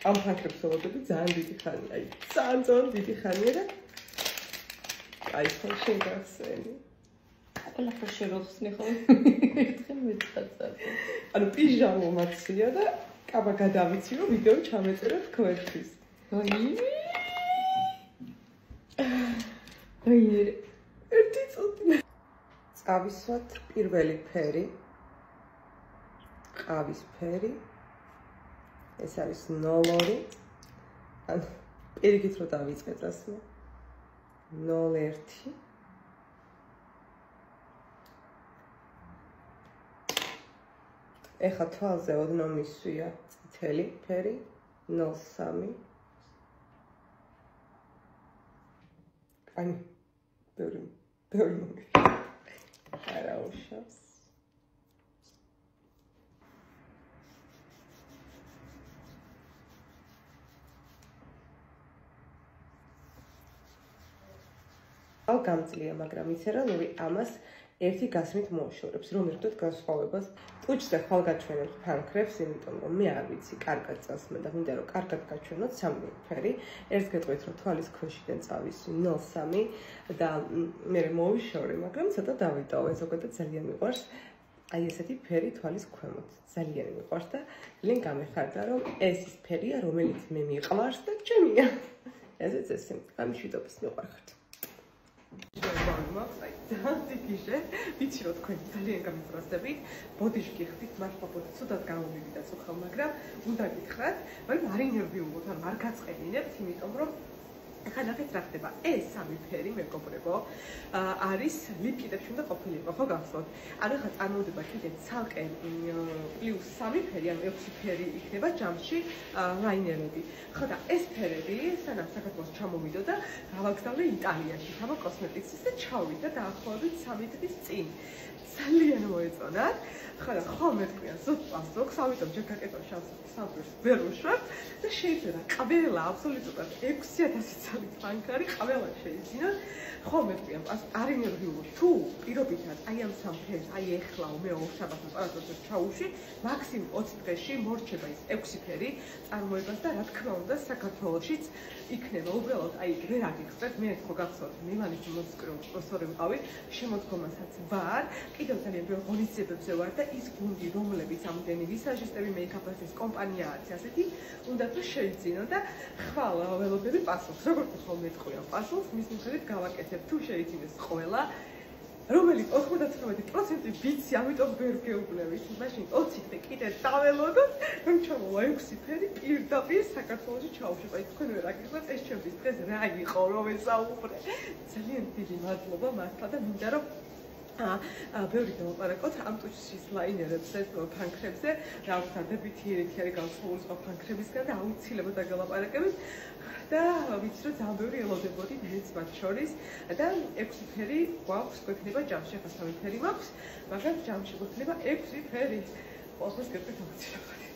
ამ ფანქრებს ვველოდები ძალიან დიდი ხანია, აი ძალიან დიდი ხანია და აი ხან შეგახსენი. ყველაფერს შევხსნი ხოლმე. ერთხელ მეცაცა. ანუ პიჟამომაცია და კაბა გადავიცი რომ ვიდეო ჩამეწერა თქვენთვის. აი ერთი წუთი. წავისვათ პირველი ფერი. ყავის ფერი. ეს არის 0-2. ანუ პირიქით რომ დავიწყე წასვლა. 0-1. ეხა თვალზე ოდნავ მისვია წითელი ფერი 0-3. ანუ ბევრი არა უშავს. გამძლია, მაგრამ იცერალური ამას ერთი გასმით მოაშორებს, რომ ერთად განსხვავებას ტუჩზე ხვალ გაჩვენებს ფანქრებს, იმიტომ რომ მე არ ვიცი, კარგად წასმა და მინდა რომ კარგად გაჩვენოთ სამი ფერი. ერთს გეტყვით რომ თვალის ქვეშიდან წავისვი 0-3 და მე მოვიშორე, მაგრამ ცოტა დავიტოვე, ზოგადად ძალიან მიყვარს. აი ესეთი ფერი თვალის ქვემოთ. ძალიან მიყვარს და ლენ გამეხარდა რომ ეს ის ფერია, რომელიც მე მიყვარს და ჩემია. ესეც ესე, გამშვიდობის მიყვარხართ. ძალიან დიგიჟე, ვიცი რომ თქვენ ძალიან გამიწროსდებით, ბოდიში გიხდით, მართლა ბოდი ცუდად გამომივიდა წუხელ, მაგრამ უნდა გითხრათ, მაგრამ არ ინერვიულობთ, ან არ გაწყენინებთ, იმიტომ რომ ახლა ნახეთ რა ხდება. ეს სამი ფერი მეგობრებო, არის ლიპიდებში უნდა ყოფილიყო, ხო გახსოვთ? ანუ ახლა წარმოვიდება კიდე ცალკე პლუს 3 ფერი, ანუ 6 ფერი იქნება ჯამში ლაინერები. ხო და ეს ფერები სანამ საქართველოს ჩამოვიდოდა, გავაგზავნე იტალიაში, თავა კოსმეტიკსის და ჩავიდა დაახლოებით 3 დღის წინ. ძალიან მოეწონათ. ხო და ხოლმე თქვია ზოგს, ამიტომ ჯერ გაკეთებ სამწუხაროდ ვერ უშვებ და შეიძლება ყველა აბსოლუტურად 6000 წელი ფანქარი ყველა შეიძინოთ. ხოლმე თქვია არ ინერვიულობ თუ პირობითად აი ამ სამ ფერს აი ეხლა მე ორშაბათს პარასოლის ჩაუში მაქსიმუმ 20 დღეში მორჩება ის 6 ფერი წარმოებას და რა თქმა უნდა საქართველოშიც იქნება უბრალოდ აი ვერ აგიხსნათ მე ხო გახსოვთ მილანის მოსკრეო პროფესორი ვიყავი შემოდგომასაც ვარ კიდევ ძალიან ბევრ ღონისძიებებზე ვარ და ის გუნდი რომლებიც ამდენი ვისაჟისტები მეიქაპარტის კომპანია არის ასეთი უნდა თუ შეიძინო და ხვალ ველოდები პასუხს როგორც ხოლმე თქვია პასუხს მის მიხედვით გავაკეთებ თუ შეიძინეს ყველა რომელიც 99% ვიცი, ამიტომ ვერ გეუბნებით. მაშინ 20 დღე კიდე დაველოდოთ, რომ ჩამოვა 6 ფერი პირდაპირ საქართველოში ჩავშვა. აი თქვენ ვერ აგიხსნათ ეს ჩემთვის დღეს რა იყო, რომ ესაუბრე. ძალიან დიდი მადლობა მართლა და მინდა რომ ბევრი დავაპარაკოთ ამ ტუჩის ლაინერებზე, ფანქრებზე, რა ვთანდებითი ერთი არის განსხვავებული სხვა ფანქრებისგან და აუცილებლად დაგალაპარაკებით. და ვიცი რომ ძალიან ბევრი ელოდებოდი მეც მათ შორის და 6 ფერი გვაქვს გვექნება ჯამში ახლა 3 ფერი მაქვს მაგრამ ჯამში გვექნება 6 ფერი ყოველთვის გეტყვით აუცილებლად